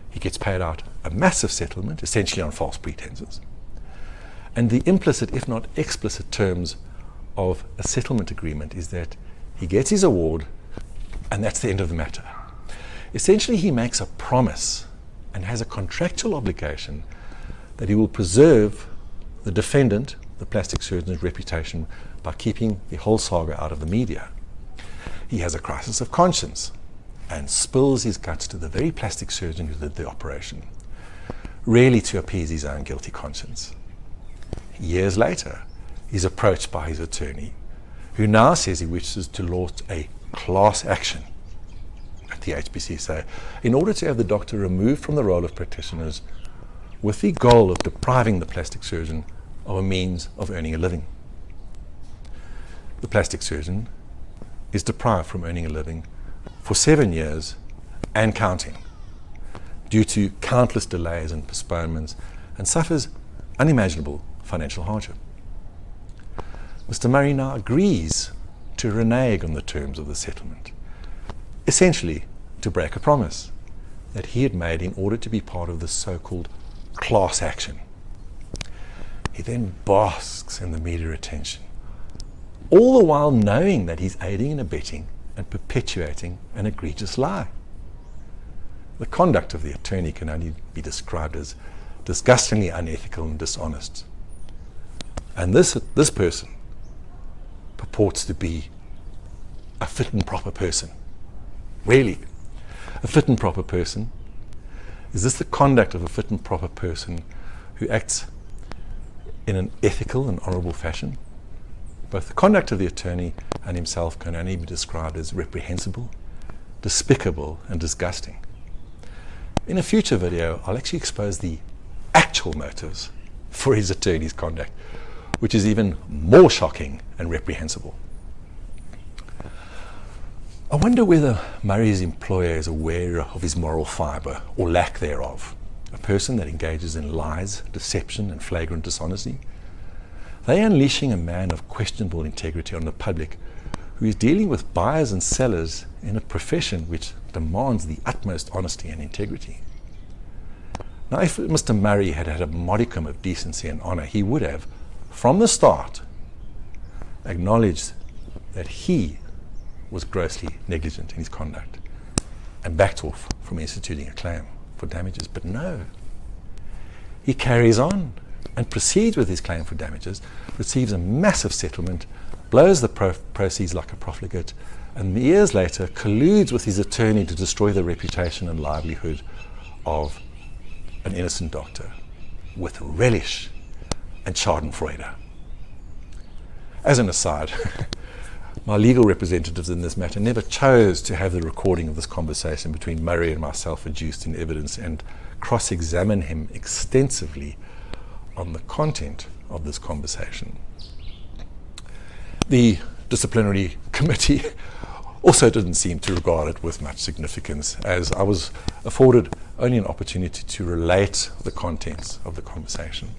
He gets paid out a massive settlement, essentially on false pretenses. And the implicit, if not explicit, terms of a settlement agreement is that he gets his award and that's the end of the matter. Essentially, he makes a promise and has a contractual obligation that he will preserve the defendant, the plastic surgeon's reputation, by keeping the whole saga out of the media. He has a crisis of conscience and spills his guts to the very plastic surgeon who did the operation, really to appease his own guilty conscience. Years later, he's approached by his attorney, who now says he wishes to launch a class action at the HPCSA in order to have the doctor removed from the role of practitioners with the goal of depriving the plastic surgeon of a means of earning a living. The plastic surgeon is deprived from earning a living for 7 years and counting, due to countless delays and postponements, and suffers unimaginable financial hardship. Mr. Murray now agrees to renege on the terms of the settlement, essentially to break a promise that he had made in order to be part of the so-called class action. He then basks in the media attention, all the while knowing that he's aiding and abetting and perpetuating an egregious lie. The conduct of the attorney can only be described as disgustingly unethical and dishonest. And this person purports to be a fit and proper person. Really, a fit and proper person? Is this the conduct of a fit and proper person who acts in an ethical and honourable fashion? Both the conduct of the attorney and himself can only be described as reprehensible, despicable, and disgusting. In a future video, I'll actually expose the actual motives for his attorney's conduct, which is even more shocking and reprehensible. I wonder whether Murray's employer is aware of his moral fibre, or lack thereof. A person that engages in lies, deception, and flagrant dishonesty. They are unleashing a man of questionable integrity on the public, who is dealing with buyers and sellers in a profession which demands the utmost honesty and integrity. Now, if Mr. Murray had had a modicum of decency and honour, he would have, from the start, acknowledged that he was grossly negligent in his conduct and backed off from instituting a claim for damages. But no, he carries on and proceeds with his claim for damages, receives a massive settlement, blows the proceeds like a profligate, and years later colludes with his attorney to destroy the reputation and livelihood of an innocent doctor with relish and schadenfreude. As an aside, my legal representatives in this matter never chose to have the recording of this conversation between Murray and myself adduced in evidence and cross-examine him extensively on the content of this conversation. The disciplinary committee also didn't seem to regard it with much significance, as I was afforded only an opportunity to relate the contents of the conversation.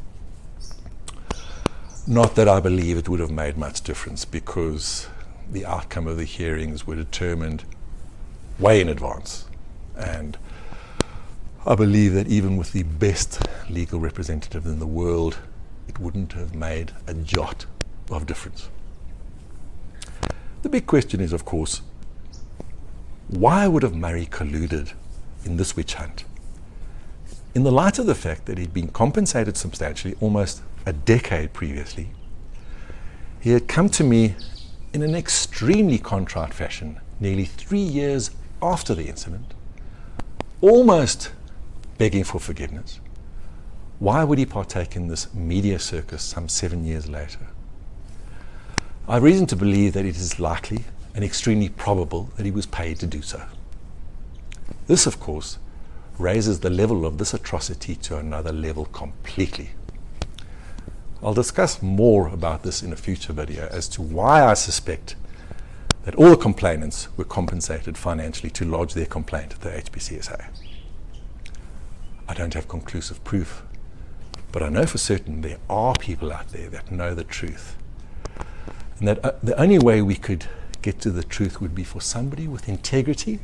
Not that I believe it would have made much difference, because the outcome of the hearings were determined way in advance, and I believe that even with the best legal representative in the world, it wouldn't have made a jot of difference. The big question is, of course, why would have Murray colluded in this witch hunt? In the light of the fact that he'd been compensated substantially almost a decade previously, he had come to me in an extremely contrite fashion nearly 3 years after the incident, almost begging for forgiveness. Why would he partake in this media circus some 7 years later? I have reason to believe that it is likely and extremely probable that he was paid to do so. This, of course, raises the level of this atrocity to another level completely. I'll discuss more about this in a future video as to why I suspect that all the complainants were compensated financially to lodge their complaint at the HPCSA. I don't have conclusive proof, but I know for certain there are people out there that know the truth, and that the only way we could get to the truth would be for somebody with integrity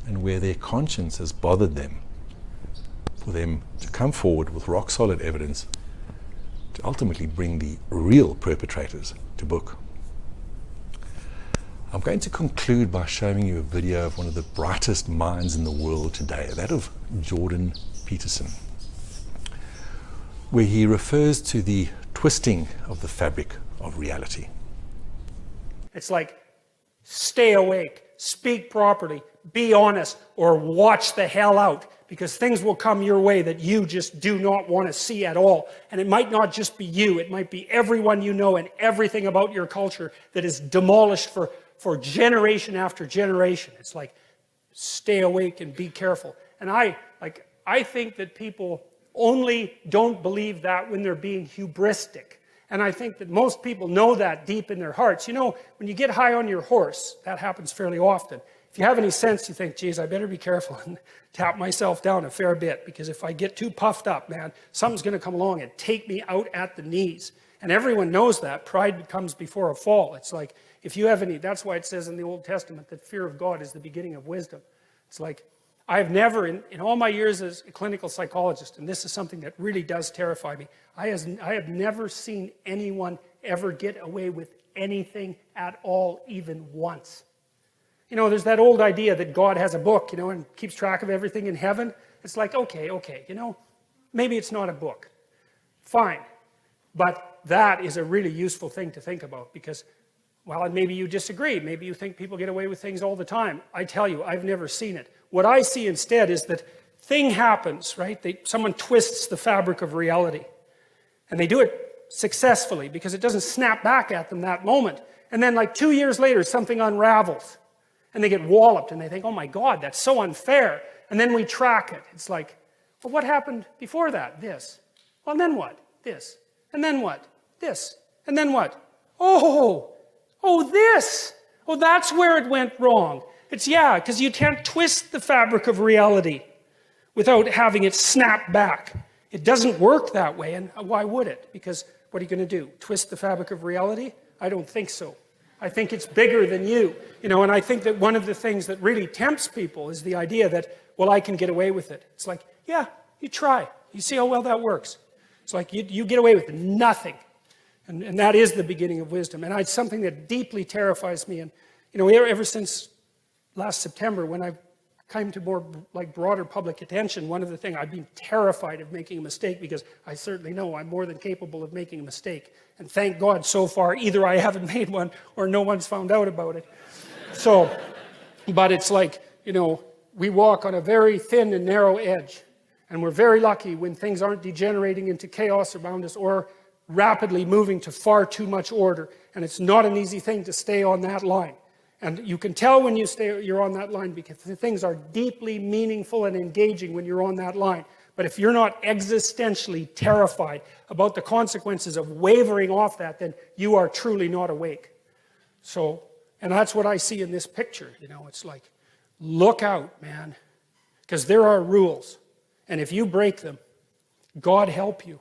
and where their conscience has bothered them, for them to come forward with rock solid evidence to ultimately bring the real perpetrators to book. I'm going to conclude by showing you a video of one of the brightest minds in the world today, that of Jordan Peterson, where he refers to the twisting of the fabric of reality. It's like, stay awake, speak properly, be honest, or watch the hell out, because things will come your way that you just do not want to see at all. And it might not just be you, it might be everyone you know and everything about your culture that is demolished for generation after generation. It's like, stay awake and be careful. And I think that people only don't believe that when they're being hubristic. And I think that most people know that deep in their hearts. You know, when you get high on your horse, that happens fairly often. If you have any sense, you think, geez, I better be careful and tap myself down a fair bit, because if I get too puffed up, man, something's going to come along and take me out at the knees. And everyone knows that. Pride comes before a fall. It's like, if you have any, that's why it says in the Old Testament that fear of God is the beginning of wisdom. It's like, I've never, in all my years as a clinical psychologist, and this is something that really does terrify me, I have never seen anyone ever get away with anything at all, even once. You know, there's that old idea that God has a book, you know, and keeps track of everything in heaven. It's like, okay, you know, maybe it's not a book. Fine. But that is a really useful thing to think about, because, well, and maybe you disagree. Maybe you think people get away with things all the time. I tell you, I've never seen it. What I see instead is that thing happens, right? Someone twists the fabric of reality. And they do it successfully because it doesn't snap back at them that moment. And then like 2 years later, something unravels. And they get walloped and they think, oh my God, that's so unfair. And then we track it. It's like, well, what happened before that? This. Well, and then what? This. And then what? This. And then what? Oh, this. Oh, that's where it went wrong. It's, yeah, because you can't twist the fabric of reality without having it snap back. It doesn't work that way, and why would it? Because what are you going to do? Twist the fabric of reality? I don't think so. I think it's bigger than you. You know, and I think that one of the things that really tempts people is the idea that, well, I can get away with it. It's like, yeah, you try. You see how well that works. It's like you get away with nothing. And that is the beginning of wisdom. And it's something that deeply terrifies me. And, you know, ever since last September, when I came to more like broader public attention, one of the things, I've been terrified of making a mistake, because I certainly know I'm more than capable of making a mistake. And thank God so far, either I haven't made one or no one's found out about it. So, but it's like, you know, we walk on a very thin and narrow edge. And we're very lucky when things aren't degenerating into chaos around us or rapidly moving to far too much order. And it's not an easy thing to stay on that line. And you can tell when you're on that line, because things are deeply meaningful and engaging when you're on that line. But if you're not existentially terrified about the consequences of wavering off that, then you are truly not awake. So, and that's what I see in this picture. You know, it's like, look out, man. Because there are rules. And if you break them, God help you.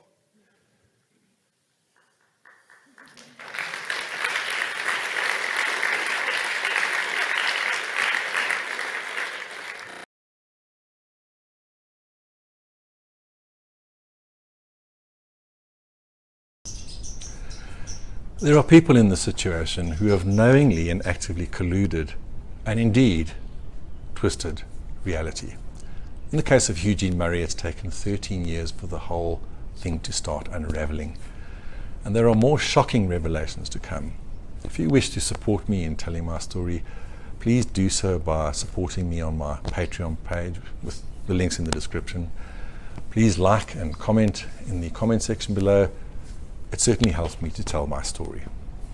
There are people in this situation who have knowingly and actively colluded and indeed twisted reality. In the case of Heugene Murray, it's taken 13 years for the whole thing to start unraveling. And there are more shocking revelations to come. If you wish to support me in telling my story, please do so by supporting me on my Patreon page with the links in the description. Please like and comment in the comment section below. It certainly helps me to tell my story.